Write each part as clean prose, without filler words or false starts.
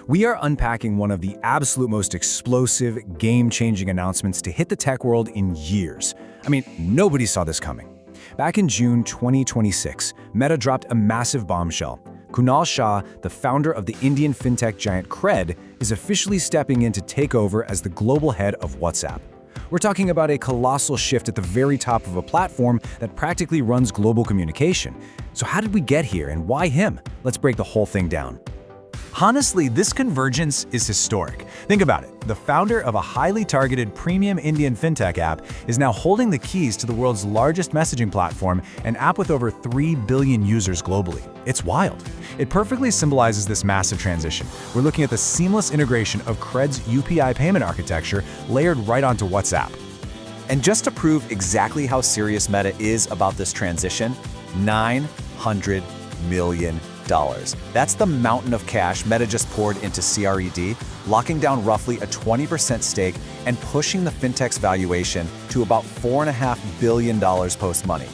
We are unpacking one of the absolute most explosive, game-changing announcements to hit the tech world in years. I mean, nobody saw this coming. Back in June 2026, Meta dropped a massive bombshell. Kunal Shah, the founder of the Indian fintech giant Cred, is officially stepping in to take over as the global head of WhatsApp. We're talking about a colossal shift at the very top of a platform that practically runs global communication. So how did we get here and why him? Let's break the whole thing down. Honestly, this convergence is historic. Think about it. The founder of a highly targeted premium Indian fintech app is now holding the keys to the world's largest messaging platform, an app with over 3 billion users globally. It's wild. It perfectly symbolizes this massive transition. We're looking at the seamless integration of Cred's UPI payment architecture layered right onto WhatsApp. And just to prove exactly how serious Meta is about this transition, $900 million. That's the mountain of cash Meta just poured into CRED, locking down roughly a 20% stake and pushing the fintech's valuation to about $4.5 billion post-money.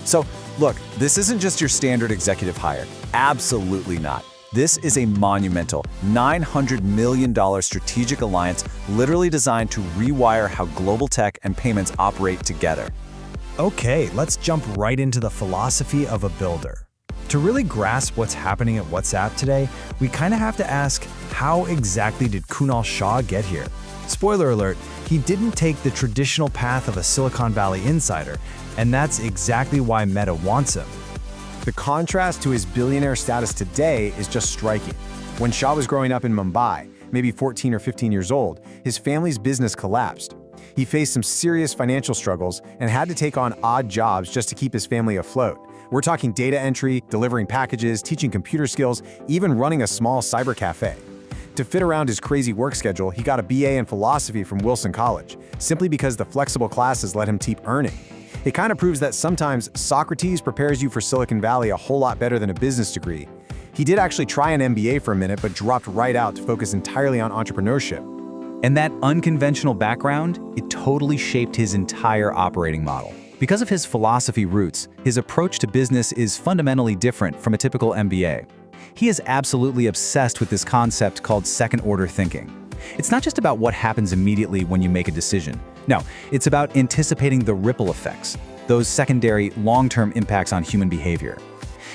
So, look, this isn't just your standard executive hire. Absolutely not. This is a monumental $900 million strategic alliance literally designed to rewire how global tech and payments operate together. Okay, let's jump right into the philosophy of a builder. To really grasp what's happening at WhatsApp today, we kind of have to ask, how exactly did Kunal Shah get here? Spoiler alert, he didn't take the traditional path of a Silicon Valley insider, and that's exactly why Meta wants him. The contrast to his billionaire status today is just striking. When Shah was growing up in Mumbai, maybe 14 or 15 years old, his family's business collapsed. He faced some serious financial struggles and had to take on odd jobs just to keep his family afloat. We're talking data entry, delivering packages, teaching computer skills, even running a small cyber cafe. To fit around his crazy work schedule, he got a BA in philosophy from Wilson College, simply because the flexible classes let him keep earning. It kind of proves that sometimes Socrates prepares you for Silicon Valley a whole lot better than a business degree. He did actually try an MBA for a minute, but dropped right out to focus entirely on entrepreneurship. And that unconventional background, it totally shaped his entire operating model. Because of his philosophy roots, his approach to business is fundamentally different from a typical MBA. He is absolutely obsessed with this concept called second-order thinking. It's not just about what happens immediately when you make a decision. No, it's about anticipating the ripple effects, those secondary, long-term impacts on human behavior.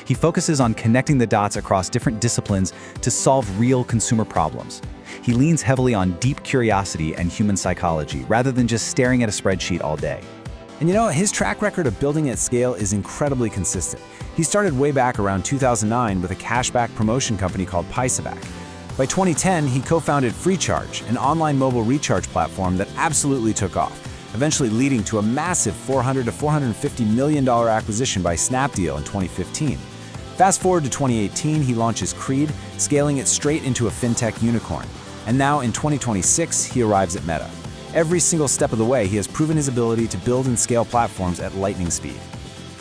He focuses on connecting the dots across different disciplines to solve real consumer problems. He leans heavily on deep curiosity and human psychology, rather than just staring at a spreadsheet all day. And you know, his track record of building at scale is incredibly consistent. He started way back around 2009 with a cashback promotion company called Paisaback. By 2010, he co-founded FreeCharge, an online mobile recharge platform that absolutely took off, eventually leading to a massive $400 to $450 million acquisition by Snapdeal in 2015. Fast forward to 2018, he launches Creed, scaling it straight into a fintech unicorn. And now in 2026, he arrives at Meta. Every single step of the way, he has proven his ability to build and scale platforms at lightning speed.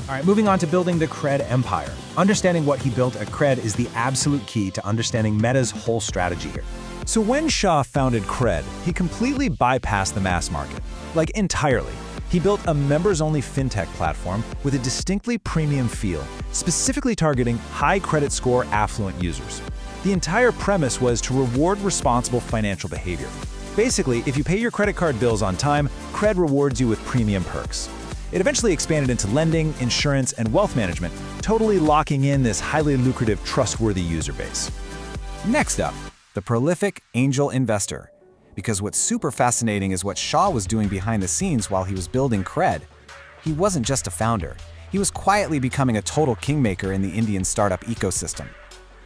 All right, moving on to building the Cred empire. Understanding what he built at Cred is the absolute key to understanding Meta's whole strategy here. So when Shah founded Cred, he completely bypassed the mass market, like entirely. He built a members-only fintech platform with a distinctly premium feel, specifically targeting high credit score affluent users. The entire premise was to reward responsible financial behavior. Basically, if you pay your credit card bills on time, Cred rewards you with premium perks. It eventually expanded into lending, insurance, and wealth management, totally locking in this highly lucrative, trustworthy user base. Next up, the prolific angel investor. Because what's super fascinating is what Shah was doing behind the scenes while he was building Cred. He wasn't just a founder. He was quietly becoming a total kingmaker in the Indian startup ecosystem.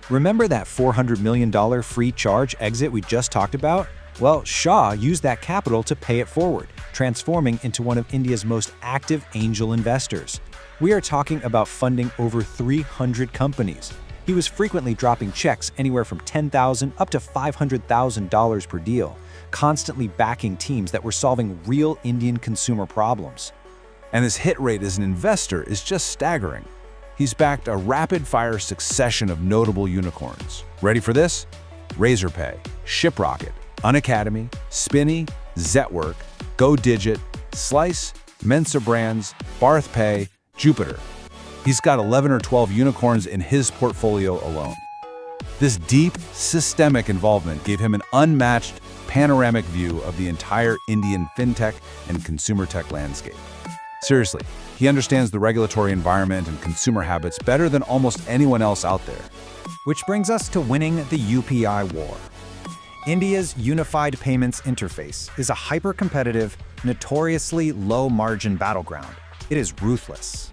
Remember that $400 million FreeCharge exit we just talked about? Well, Shah used that capital to pay it forward, transforming into one of India's most active angel investors. We are talking about funding over 300 companies. He was frequently dropping checks anywhere from $10,000 up to $500,000 per deal, constantly backing teams that were solving real Indian consumer problems. And his hit rate as an investor is just staggering. He's backed a rapid-fire succession of notable unicorns. Ready for this? Razorpay, ShipRocket, Unacademy, Spinny, Zetwork, GoDigit, Slice, Mensa Brands, BarthPay, Jupiter. He's got 11 or 12 unicorns in his portfolio alone. This deep, systemic involvement gave him an unmatched, panoramic view of the entire Indian fintech and consumer tech landscape. Seriously, he understands the regulatory environment and consumer habits better than almost anyone else out there. Which brings us to winning the UPI war. India's Unified Payments Interface is a hyper-competitive, notoriously low-margin battleground. It is ruthless.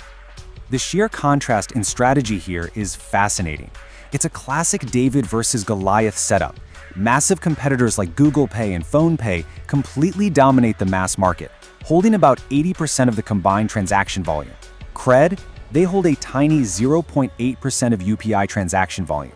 The sheer contrast in strategy here is fascinating. It's a classic David versus Goliath setup. Massive competitors like Google Pay and PhonePe completely dominate the mass market, holding about 80% of the combined transaction volume. Cred, they hold a tiny 0.8% of UPI transaction volume.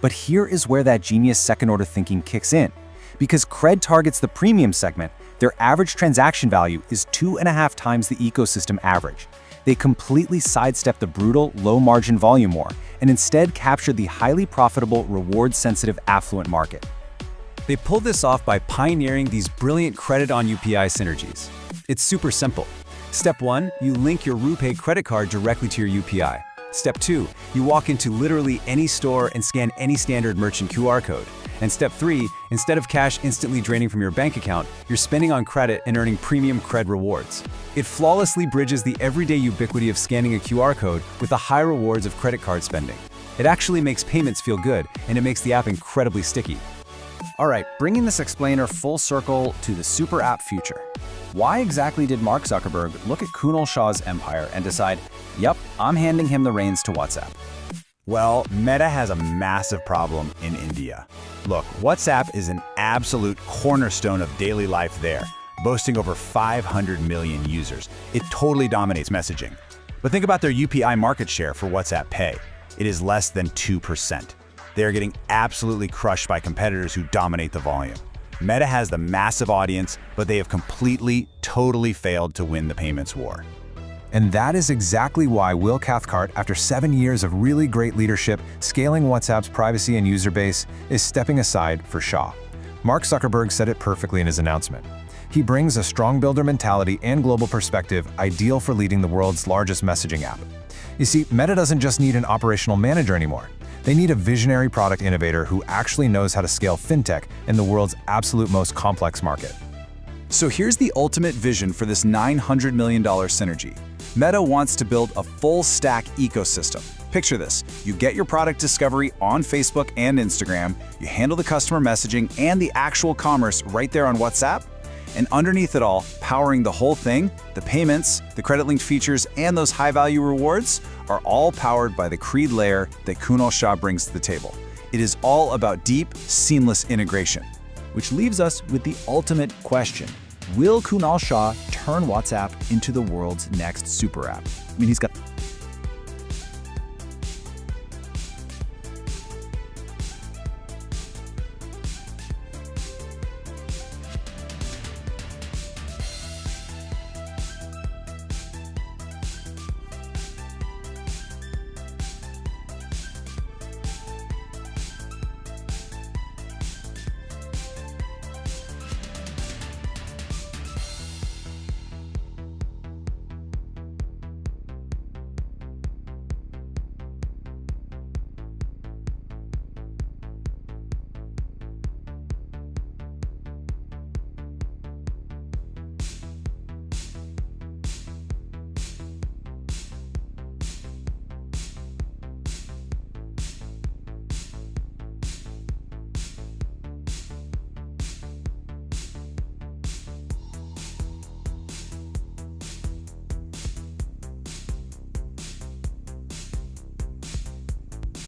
But here is where that genius second-order thinking kicks in. Because Cred targets the premium segment, their average transaction value is 2.5 times the ecosystem average. They completely sidestep the brutal, low-margin volume war and instead capture the highly profitable, reward-sensitive affluent market. They pulled this off by pioneering these brilliant credit on UPI synergies. It's super simple. Step 1, you link your RuPay credit card directly to your UPI. Step 2, you walk into literally any store and scan any standard merchant QR code. And Step 3, instead of cash instantly draining from your bank account, you're spending on credit and earning premium Cred rewards. It flawlessly bridges the everyday ubiquity of scanning a QR code with the high rewards of credit card spending. It actually makes payments feel good, and it makes the app incredibly sticky. All right, bringing this explainer full circle to the super app future. Why exactly did Mark Zuckerberg look at Kunal Shah's empire and decide, yep, I'm handing him the reins to WhatsApp? Well, Meta has a massive problem in India. Look, WhatsApp is an absolute cornerstone of daily life there, boasting over 500 million users. It totally dominates messaging. But think about their UPI market share for WhatsApp Pay. It is less than 2%. They are getting absolutely crushed by competitors who dominate the volume. Meta has the massive audience, but they have totally failed to win the payments war. And that is exactly why Will Cathcart, after 7 years of really great leadership, scaling WhatsApp's privacy and user base, is stepping aside for Shah. Mark Zuckerberg said it perfectly in his announcement. He brings a strong builder mentality and global perspective ideal for leading the world's largest messaging app. You see, Meta doesn't just need an operational manager anymore. They need a visionary product innovator who actually knows how to scale fintech in the world's absolute most complex market. So here's the ultimate vision for this $900 million synergy. Meta wants to build a full-stack ecosystem. Picture this. You get your product discovery on Facebook and Instagram, you handle the customer messaging and the actual commerce right there on WhatsApp, and underneath it all, powering the whole thing, the payments, the credit-linked features, and those high-value rewards are all powered by the Cred layer that Kunal Shah brings to the table. It is all about deep, seamless integration. Which leaves us with the ultimate question. Will Kunal Shah turn WhatsApp into the world's next super app? I mean, he's got